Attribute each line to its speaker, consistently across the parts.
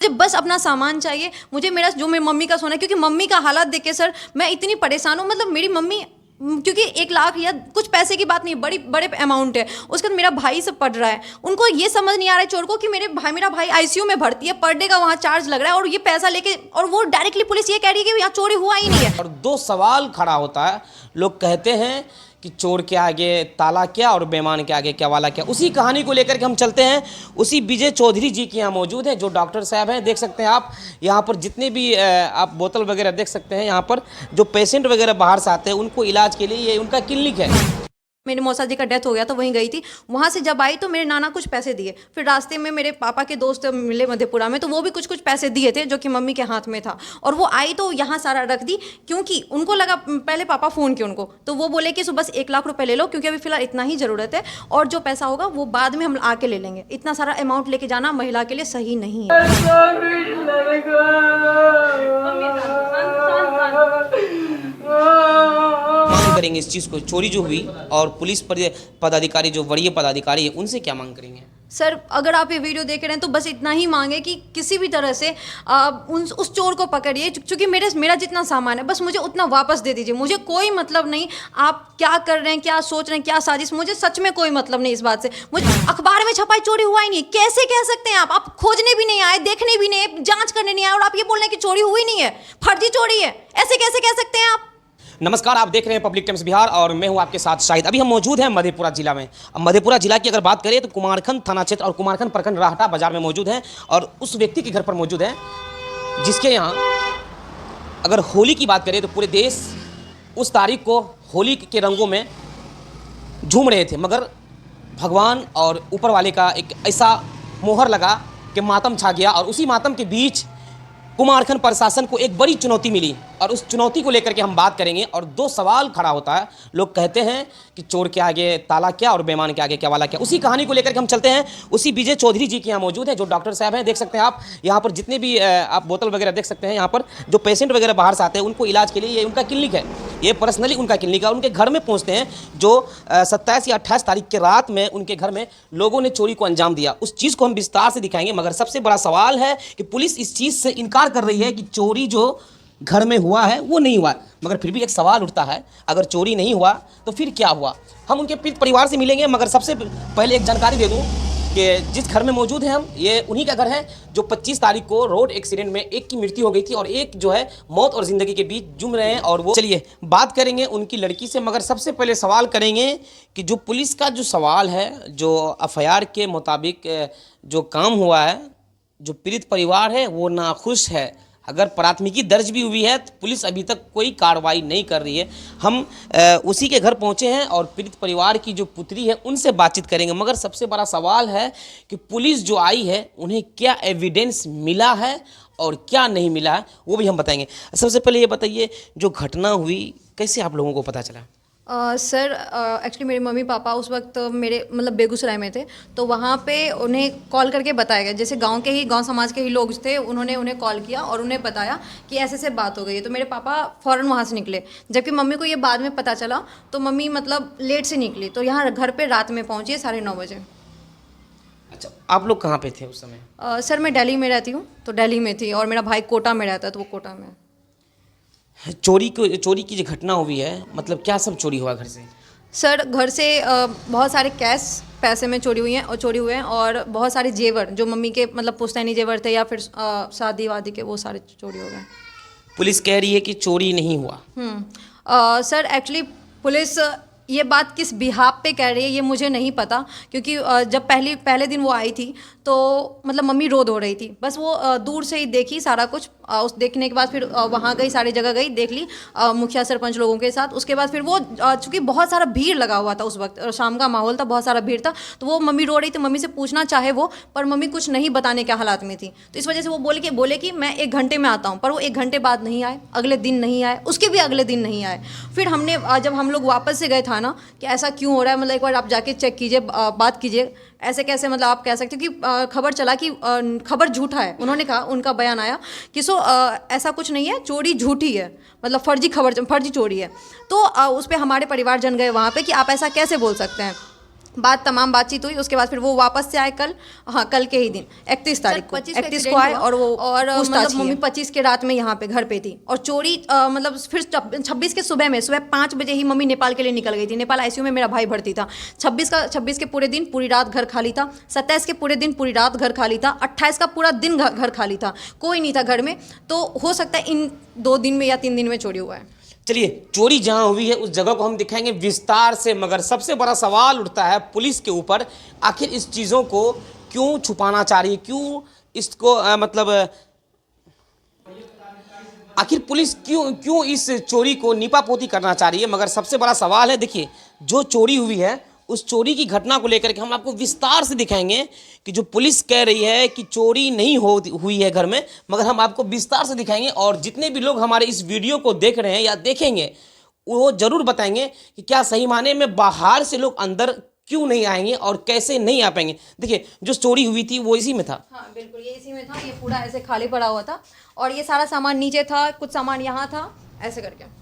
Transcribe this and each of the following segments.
Speaker 1: मुझे बस अपना सामान चाहिए, मुझे मेरा जो मेरी मम्मी का सोना है, क्योंकि मम्मी का हालात देख के सर मैं इतनी परेशान हूँ। मतलब मेरी मम्मी क्योंकि 1 लाख या कुछ पैसे की बात नहीं, बड़ी बड़े अमाउंट है। उसके बाद मेरा भाई सब पढ़ रहा है, उनको ये समझ नहीं आ रहा है चोर को कि मेरा भाई आईसीयू में भर्ती है, पर डे का वहाँ चार्ज लग रहा है, और ये पैसा लेके और वो डायरेक्टली पुलिस ये कह रही है कि यहाँ चोरी हुआ ही नहीं है।
Speaker 2: और दो सवाल खड़ा होता है। लोग कहते हैं कि चोर के आगे ताला क्या और बेईमान के आगे क्या वाला क्या। उसी कहानी को लेकर के हम चलते हैं। उसी विजय चौधरी जी के यहाँ मौजूद हैं, जो डॉक्टर साहब हैं। देख सकते हैं आप यहाँ पर जितने भी आप बोतल वगैरह देख सकते हैं। यहाँ पर जो पेशेंट वगैरह बाहर से आते हैं उनको इलाज के लिए ये उनका क्लिनिक है।
Speaker 1: मेरी मौसा जी का डेथ हो गया तो वहीं गई थी। वहाँ से जब आई तो मेरे नाना कुछ पैसे दिए। फिर रास्ते में मेरे पापा के दोस्त मिले मधेपुरा में, तो वो भी कुछ कुछ पैसे दिए थे जो कि मम्मी के हाथ में था। और वो आई तो यहाँ सारा रख दी, क्योंकि उनको लगा, पहले पापा फ़ोन किए उनको, तो वो बोले कि बस 1 लाख रुपए ले लो, क्योंकि अभी फिलहाल इतना ही ज़रूरत है, और जो पैसा होगा वो बाद में हम आके ले लेंगे। इतना सारा अमाउंट लेके जाना महिला के लिए सही नहीं है।
Speaker 2: मांग करेंगे इस चीज़ को, चोरी जो हुई, और पुलिस पदाधिकारी जो वरीय पदाधिकारी है उनसे क्या मांग करेंगे?
Speaker 1: सर अगर आप ये वीडियो देख रहे हैं तो बस इतना ही मांगे कि किसी भी तरह से उस चोर को पकड़िए, क्योंकि मेरा जितना सामान है बस मुझे उतना वापस दे दीजिए। मुझे कोई मतलब नहीं आप क्या कर रहे हैं, क्या सोच रहे हैं, क्या साजिश, मुझे सच में कोई मतलब नहीं इस बात से। मुझे अखबार में छपाई चोरी हुआ ही नहीं, कैसे कह सकते हैं आप खोजने भी नहीं आए, देखने भी नहीं, जाँच करने नहीं आए, और आप ये बोल रहे हैं कि चोरी हुई नहीं है, फर्जी चोरी है, ऐसे कैसे कह सकते हैं आप?
Speaker 2: नमस्कार, आप देख रहे हैं पब्लिक टाइम्स बिहार और मैं हूं आपके साथ शाहिद। अभी हम मौजूद हैं मधेपुरा जिला में। अब मधेपुरा जिला की अगर बात करें तो कुमारखंड थाना क्षेत्र और कुमारखंड प्रखंड राहटा बाजार में मौजूद हैं, और उस व्यक्ति के घर पर मौजूद हैं जिसके यहाँ अगर होली की बात करें तो पूरे देश उस तारीख को होली के रंगों में झूम रहे थे, मगर भगवान और ऊपर वाले का एक ऐसा मोहर लगा कि मातम छा गया, और उसी मातम के बीच कुमारखंड प्रशासन को एक बड़ी चुनौती मिली, और उस चुनौती को लेकर के हम बात करेंगे। और दो सवाल खड़ा होता है। लोग कहते हैं कि चोर के आगे ताला क्या और बेईमान के आगे क्या वाला क्या। उसी कहानी को लेकर के हम चलते हैं। उसी विजय चौधरी जी के यहाँ मौजूद है, जो डॉक्टर साहब हैं। देख सकते हैं आप यहाँ पर जितने भी आप बोतल वगैरह देख सकते हैं। यहाँ पर जो पेशेंट वगैरह बाहर से आते हैं उनको इलाज के लिए ये उनका क्लिनिक है, ये पर्सनली उनका क्लिनिक है। उनके घर में पहुँचते हैं, जो 27 या 28 तारीख के रात में उनके घर में लोगों ने चोरी को अंजाम दिया। उस चीज़ को हम विस्तार से दिखाएंगे, मगर सबसे बड़ा सवाल है कि पुलिस इस चीज़ से इनकार कर रही है कि चोरी जो घर में हुआ है वो नहीं हुआ। मगर फिर भी एक सवाल उठता है, अगर चोरी नहीं हुआ तो फिर क्या हुआ? हम उनके पीड़ित परिवार से मिलेंगे, मगर सबसे पहले एक जानकारी दे दूं कि जिस घर में मौजूद हैं हम, ये उन्हीं का घर है जो 25 तारीख को रोड एक्सीडेंट में एक की मृत्यु हो गई थी, और एक जो है मौत और ज़िंदगी के बीच जूझ रहे हैं। और वो चलिए बात करेंगे उनकी लड़की से, मगर सबसे पहले सवाल करेंगे कि जो पुलिस का जो सवाल है, जो एफआईआर के मुताबिक जो काम हुआ है, जो पीड़ित परिवार है वो नाखुश है। अगर प्राथमिकी दर्ज भी हुई है तो पुलिस अभी तक कोई कार्रवाई नहीं कर रही है। हम उसी के घर पहुंचे हैं और पीड़ित परिवार की जो पुत्री है उनसे बातचीत करेंगे। मगर सबसे बड़ा सवाल है कि पुलिस जो आई है उन्हें क्या एविडेंस मिला है और क्या नहीं मिला है, वो भी हम बताएंगे। सबसे पहले ये बताइए, जो घटना हुई कैसे आप लोगों को पता चला?
Speaker 1: सर एक्चुअली मेरे मम्मी पापा उस वक्त मेरे मतलब बेगूसराय में थे, तो वहाँ पे उन्हें कॉल करके बताया गया, जैसे गांव समाज के ही लोग थे, उन्होंने उन्हें कॉल किया और उन्हें बताया कि ऐसे ऐसे बात हो गई है। तो मेरे पापा फ़ौरन वहाँ से निकले, जबकि मम्मी को ये बाद में पता चला। तो मम्मी मतलब लेट से निकली, तो यहाँ घर पर रात में पहुँची 9:30 बजे।
Speaker 2: अच्छा, आप लोग कहाँ पे थे उस समय?
Speaker 1: सर मैं दिल्ली में रहती हूँ, तो दिल्ली में थी, और मेरा भाई कोटा में रहता है, तो वो कोटा में।
Speaker 2: चोरी की जो घटना हुई है, मतलब क्या सब चोरी हुआ घर से?
Speaker 1: सर घर से बहुत सारे कैश पैसे में चोरी हुई हैं, और बहुत सारे जेवर जो मम्मी के मतलब पुश्तैनी जेवर थे या फिर शादी वादी के, वो सारे चोरी हो गए।
Speaker 2: पुलिस कह रही है कि चोरी नहीं हुआ।
Speaker 1: सर एक्चुअली पुलिस ये बात किस बिहाफ पे कह रही है ये मुझे नहीं पता, क्योंकि जब पहले दिन वो आई थी तो मतलब मम्मी रो धो रही थी, बस वो दूर से ही देखी सारा कुछ। उस देखने के बाद फिर वहाँ गई, सारी जगह गई, देख ली मुखिया सरपंच लोगों के साथ। उसके बाद फिर वो चूँकि बहुत सारा भीड़ लगा हुआ था उस वक्त, शाम का माहौल था, बहुत सारा भीड़ था, तो वो मम्मी रो रही थी। मम्मी से पूछना चाहे वो, पर मम्मी कुछ नहीं बताने के हालात में थी, तो इस वजह से वो बोले कि मैं 1 घंटे में आता हूँ। पर वो 1 घंटे बाद नहीं आए, अगले दिन नहीं आए, उसके भी अगले दिन नहीं आए। फिर हमने जब हम लोग वापस से गए थाना कि ऐसा क्यों हो रहा है, मतलब एक बार आप जाके चेक कीजिए, बात कीजिए, ऐसे कैसे मतलब आप कह सकते हो कि खबर चला कि खबर झूठा है। उन्होंने कहा, उनका बयान आया कि ऐसा कुछ नहीं है, चोरी झूठी है, मतलब फर्जी चोरी है। तो उस पर हमारे परिवारजन गए वहाँ पे कि आप ऐसा कैसे बोल सकते हैं। बात तमाम बातचीत हुई, उसके बाद फिर वो वापस से आए कल, हाँ कल के ही दिन 31 तारीख को 31 को आए और वो मतलब मम्मी 25 के रात में यहाँ पे घर पे थी और चोरी मतलब फिर 26 के सुबह 5 बजे ही मम्मी नेपाल के लिए निकल गई थी। नेपाल आईसीयू में मेरा भाई भर्ती था। 26 के पूरे दिन पूरी रात घर खाली था। 27 के पूरे दिन पूरी रात घर खाली था। 28 का पूरा दिन घर खाली था, कोई नहीं था घर में। तो हो सकता है इन 2 दिन में या 3 दिन में चोरी हुआ है।
Speaker 2: चलिए, चोरी जहां हुई है उस जगह को हम दिखाएंगे विस्तार से, मगर सबसे बड़ा सवाल उठता है पुलिस के ऊपर, आखिर इस चीज़ों को क्यों छुपाना चाह रही है, क्यों इसको मतलब आखिर पुलिस क्यों इस चोरी को नीपापोती करना चाह रही है। मगर सबसे बड़ा सवाल है, देखिए जो चोरी हुई है उस चोरी की घटना को लेकर के हम आपको विस्तार से दिखाएंगे कि जो पुलिस कह रही है कि चोरी नहीं हुई है घर में, मगर हम आपको विस्तार से दिखाएंगे। और जितने भी लोग हमारे इस वीडियो को देख रहे हैं या देखेंगे वो ज़रूर बताएंगे कि क्या सही माने में बाहर से लोग अंदर क्यों नहीं आएंगे और कैसे नहीं आ पाएंगे। देखिए जो चोरी हुई थी वो इसी में था।
Speaker 1: हाँ बिल्कुल, ये इसी में था। ये पूरा ऐसे खाली पड़ा हुआ था और ये सारा सामान नीचे था, कुछ सामान यहाँ था, ऐसे करके।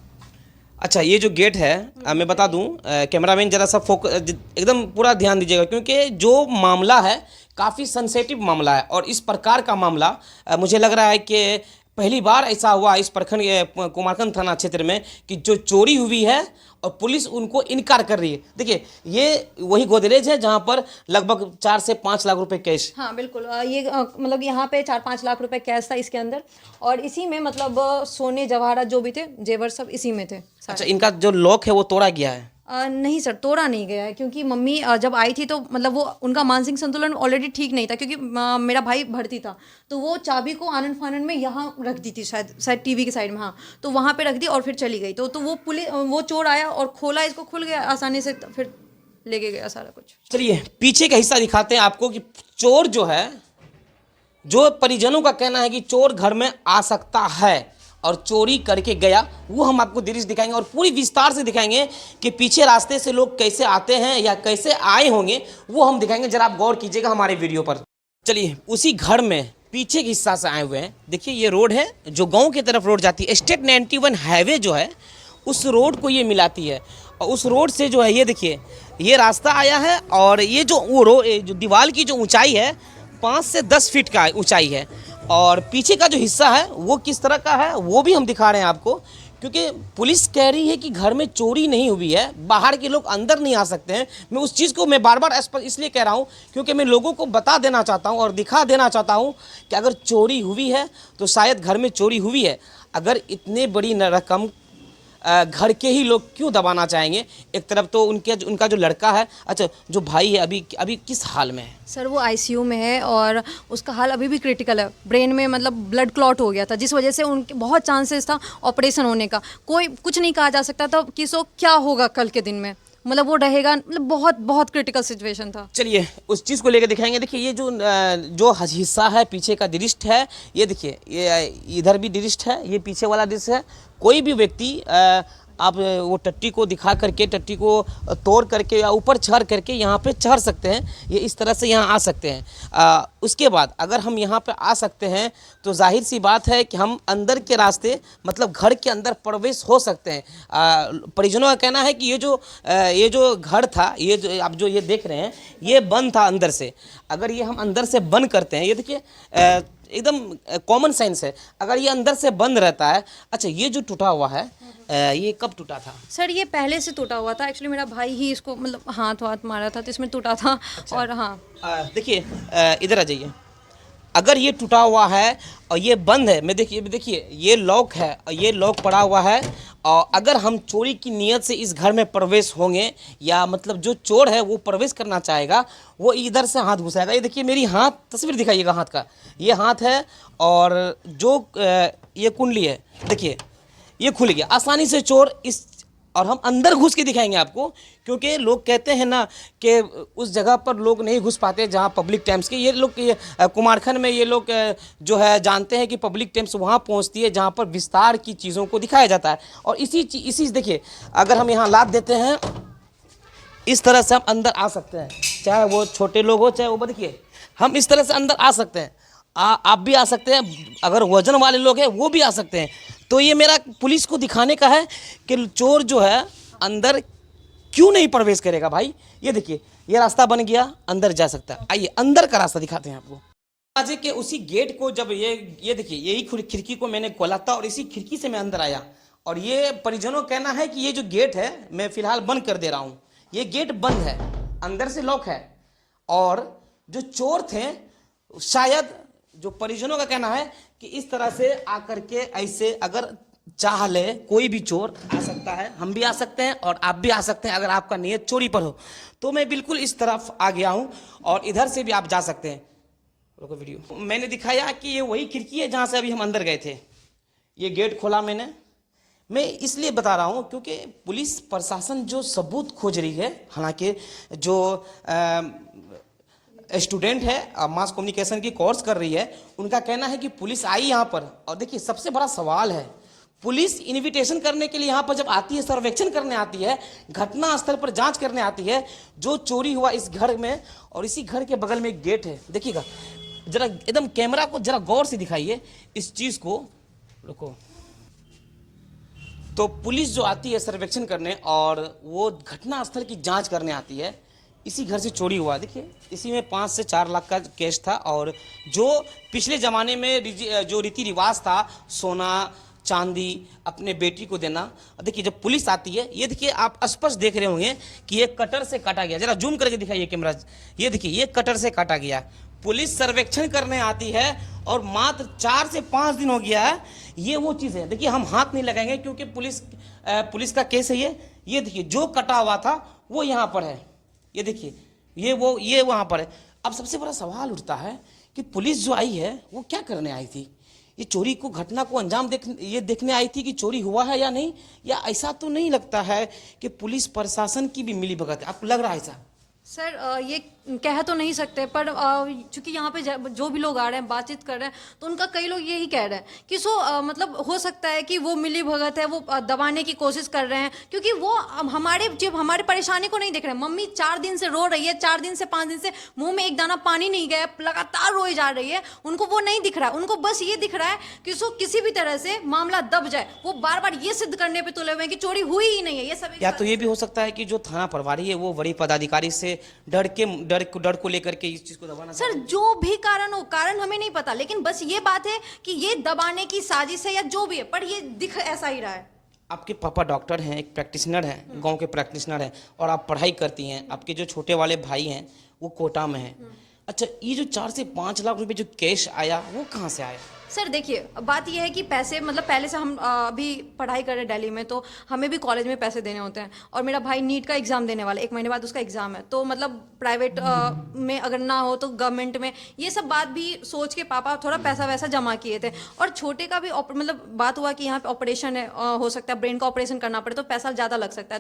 Speaker 2: अच्छा, ये जो गेट है मैं बता दूं, कैमरामैन जरा सा एकदम पूरा ध्यान दीजिएगा, क्योंकि जो मामला है काफ़ी सेंसिटिव मामला है और इस प्रकार का मामला मुझे लग रहा है कि पहली बार ऐसा हुआ इस प्रखंड कुमारखंड थाना क्षेत्र में कि जो चोरी हुई है और पुलिस उनको इनकार कर रही है। देखिए ये वही गोदरेज है जहां पर लगभग 4 से 5 लाख रुपए कैश।
Speaker 1: हाँ बिल्कुल, ये मतलब यहाँ पे 4-5 लाख रुपए कैश था इसके अंदर और इसी में मतलब सोने जवाहरात जो भी थे, जेवर सब इसी में थे।
Speaker 2: अच्छा, इनका जो लॉक है वो तोड़ा गया है?
Speaker 1: नहीं सर, तोड़ा नहीं गया है, क्योंकि मम्मी जब आई थी तो मतलब वो उनका मानसिक संतुलन ऑलरेडी ठीक नहीं था, क्योंकि मेरा भाई भर्ती था तो वो चाबी को आनन फानन में यहाँ रख दी थी, शायद टीवी के साइड में, हाँ तो वहाँ पे रख दी और फिर चली गई। तो वो चोर आया और खोला, इसको खुल गया आसानी से, फिर लेके गया सारा कुछ।
Speaker 2: चलिए पीछे का हिस्सा दिखाते हैं आपको कि चोर जो है, जो परिजनों का कहना है कि चोर घर में आ सकता है और चोरी करके गया, वो हम आपको दृश्य दिखाएंगे और पूरी विस्तार से दिखाएंगे कि पीछे रास्ते से लोग कैसे आते हैं या कैसे आए होंगे, वो हम दिखाएंगे। जरा आप गौर कीजिएगा हमारे वीडियो पर। चलिए उसी घर में पीछे के हिस्सा से आए हुए हैं। देखिए ये रोड है जो गांव की तरफ रोड जाती है, स्टेट 91 हाईवे जो है उस रोड को ये मिलाती है और उस रोड से जो है ये देखिए ये रास्ता आया है और ये जो दीवार की जो ऊंचाई है 5 से 10 फीट का ऊंचाई है और पीछे का जो हिस्सा है वो किस तरह का है वो भी हम दिखा रहे हैं आपको, क्योंकि पुलिस कह रही है कि घर में चोरी नहीं हुई है, बाहर के लोग अंदर नहीं आ सकते हैं। मैं उस चीज़ को मैं बार बार इसलिए कह रहा हूँ क्योंकि मैं लोगों को बता देना चाहता हूँ और दिखा देना चाहता हूँ कि अगर चोरी हुई है तो शायद घर में चोरी हुई है। अगर इतने बड़ी रकम घर के ही लोग क्यों दबाना चाहेंगे? एक तरफ तो उनका जो लड़का है, अच्छा जो भाई है, अभी किस हाल में है?
Speaker 1: सर वो आईसीयू में है और उसका हाल अभी भी क्रिटिकल है। ब्रेन में मतलब ब्लड क्लॉट हो गया था, जिस वजह से उनके बहुत चांसेस था ऑपरेशन होने का। कोई कुछ नहीं कहा जा सकता था कि सो क्या होगा कल के दिन में, मतलब वो रहेगा, मतलब बहुत बहुत क्रिटिकल सिचुएशन था।
Speaker 2: चलिए उस चीज़ को लेकर दिखाएंगे। देखिए ये जो हिस्सा है पीछे का दृश्य है, ये देखिए ये इधर भी दृश्य है, ये पीछे वाला दृश्य है। कोई भी व्यक्ति आप वो टट्टी को दिखा करके, टट्टी को तोड़ करके या ऊपर चढ़ करके यहाँ पे चढ़ सकते हैं, ये इस तरह से यहाँ आ सकते हैं। उसके बाद अगर हम यहाँ पे आ सकते हैं तो जाहिर सी बात है कि हम अंदर के रास्ते मतलब घर के अंदर प्रवेश हो सकते हैं। परिजनों का कहना है कि ये जो घर था, ये जो आप जो ये देख रहे हैं ये बंद था अंदर से। अगर ये हम अंदर से बंद करते हैं, ये देखिए एकदम कॉमन सेंस है, अगर ये अंदर से बंद रहता है। अच्छा ये जो टूटा हुआ है ये कब टूटा था?
Speaker 1: सर ये पहले से टूटा हुआ था, एक्चुअली मेरा भाई ही इसको मतलब हाथ मारा था तो इसमें टूटा था। अच्छा। और हाँ
Speaker 2: देखिए इधर आ जाइए। अगर ये टूटा हुआ है और ये बंद है, मैं देखिए ये लॉक है और ये लॉक पड़ा हुआ है, और अगर हम चोरी की नीयत से इस घर में प्रवेश होंगे या मतलब जो चोर है वो प्रवेश करना चाहेगा, वो इधर से हाथ घुसाएगा। ये देखिए मेरी हाथ, तस्वीर दिखाइएगा हाथ का, ये हाथ है और जो ये कुंडली है देखिए ये खुल गया आसानी से चोर इस, और हम अंदर घुस के दिखाएंगे आपको, क्योंकि लोग कहते हैं ना कि उस जगह पर लोग नहीं घुस पाते जहां पब्लिक टैम्स के, ये लोग कुमारखंड में ये लोग जो है जानते हैं कि पब्लिक टैम्स वहां पहुंचती है जहां पर विस्तार की चीज़ों को दिखाया जाता है। और इसी देखिए अगर हम यहाँ लाद देते हैं इस तरह से हम अंदर आ सकते हैं, चाहे वो छोटे लोग हो चाहे वो, देखिए हम इस तरह से अंदर आ सकते हैं। आप भी आ सकते हैं, अगर वजन वाले लोग हैं वो भी आ सकते हैं। तो ये मेरा पुलिस को दिखाने का है कि चोर जो है अंदर क्यों नहीं प्रवेश करेगा भाई। ये देखिए ये रास्ता बन गया, अंदर जा सकता है। आइए अंदर का रास्ता दिखाते हैं आपको। दरवाजे के उसी गेट को जब ये देखिए, यही खिड़की को मैंने खोला था और इसी खिड़की से मैं अंदर आया। और ये परिजनों का कहना है कि ये जो गेट है मैं फिलहाल बंद कर दे रहा हूँ, ये गेट बंद है, अंदर से लॉक है। और जो चोर थे शायद, जो परिजनों का कहना है कि इस तरह से आकर के ऐसे अगर चाह ले कोई भी चोर आ सकता है, हम भी आ सकते हैं और आप भी आ सकते हैं। अगर आपका नियत चोरी पर हो तो मैं बिल्कुल इस तरफ आ गया हूं और इधर से भी आप जा सकते हैं। रुको वीडियो, मैंने दिखाया कि ये वही खिड़की है जहां से अभी हम अंदर गए थे। ये गेट खोला मैं इसलिए बता रहा हूं क्योंकि पुलिस प्रशासन जो सबूत खोज रही है, हालांकि जो स्टूडेंट है मास कम्युनिकेशन की कोर्स कर रही है, उनका कहना है कि पुलिस आई यहाँ पर। और देखिए सबसे बड़ा सवाल है, पुलिस इन्विटेशन करने के लिए यहाँ पर जब आती है, सर्वेक्षण करने आती है, घटना स्थल पर जांच करने आती है, जो चोरी हुआ इस घर में और इसी घर के बगल में एक गेट है। देखिएगा जरा, एकदम कैमरा को जरा गौर से दिखाइए इस चीज को। रुको, तो पुलिस जो आती है सर्वेक्षण करने और वो घटना स्थल की जांच करने आती है, इसी घर से चोरी हुआ। देखिए इसी में 5 से 4 लाख का कैश था। और जो पिछले ज़माने में जो रीति रिवाज था, सोना चांदी अपने बेटी को देना, देखिए जब पुलिस आती है, ये देखिए आप स्पष्ट देख रहे होंगे कि ये कटर से काटा गया। जरा जूम करके दिखाइए कैमरा, ये देखिए ये कटर से काटा गया। पुलिस सर्वेक्षण करने आती है और मात्र 4 से 5 दिन हो गया है। ये वो चीज़ है, देखिए हम हाथ नहीं लगाएंगे क्योंकि पुलिस का केस है ये देखिए जो कटा हुआ था वो यहाँ पर है, ये देखिए ये वहाँ पर है। अब सबसे बड़ा सवाल उठता है कि पुलिस जो आई है वो क्या करने आई थी? ये चोरी को, घटना को अंजाम देखने आई थी कि चोरी हुआ है या नहीं? या ऐसा तो नहीं लगता है कि पुलिस प्रशासन की भी मिलीभगत है? आपको लग रहा है ऐसा?
Speaker 1: सर ये कह तो नहीं सकते, पर चूंकि यहाँ पे जो भी लोग आ रहे हैं बातचीत कर रहे हैं, तो उनका कई लोग यही कह रहे हैं कि मतलब हो सकता है कि वो मिली भगत है, वो दबाने की कोशिश कर रहे हैं, क्योंकि वो हमारे परेशानी को नहीं देख रहे हैं। मम्मी 4 दिन से रो रही है, 4 दिन से 5 दिन से मुंह में एक दाना पानी नहीं गया, लगातार रोई जा रही है। उनको वो नहीं दिख रहा है, उनको बस ये दिख रहा है कि उसको किसी भी तरह से मामला दब जाए। वो बार बार ये सिद्ध करने पर तुले हुए हैं कि चोरी हुई ही नहीं है। ये सब
Speaker 2: या तो ये भी हो सकता है कि जो थाना प्रभारी है वो बड़ी पदाधिकारी से डर को लेकर के इस चीज को दबाना।
Speaker 1: सर जो भी कारण हो, कारण हमें नहीं पता, लेकिन बस ये बात है कि ये दबाने की साजिश है या जो भी है, पर ये दिख ऐसा ही रहा है।
Speaker 2: आपके पापा डॉक्टर हैं, एक प्रैक्टिशनर हैं, गांव के प्रैक्टिशनर हैं, और आप पढ़ाई करती हैं। आपके जो छोटे वाले भाई हैं वो कोटा में हैं। अच्छा, ये जो 4 से 5 लाख रुपए जो कैश आया वो कहाँ से आया?
Speaker 1: सर देखिए, बात यह है कि पैसे, मतलब पहले से हम अभी पढ़ाई कर रहे हैं दिल्ली में, तो हमें भी कॉलेज में पैसे देने होते हैं। और मेरा भाई नीट का एग्ज़ाम देने वाला है, 1 महीने बाद उसका एग्ज़ाम है। तो मतलब प्राइवेट में अगर ना हो तो गवर्नमेंट में, ये सब बात भी सोच के पापा थोड़ा पैसा वैसा जमा किए थे। और छोटे का भी मतलब बात हुआ कि यहाँ पे ऑपरेशन है, हो सकता है ब्रेन का ऑपरेशन करना पड़े, तो पैसा ज़्यादा लग सकता है।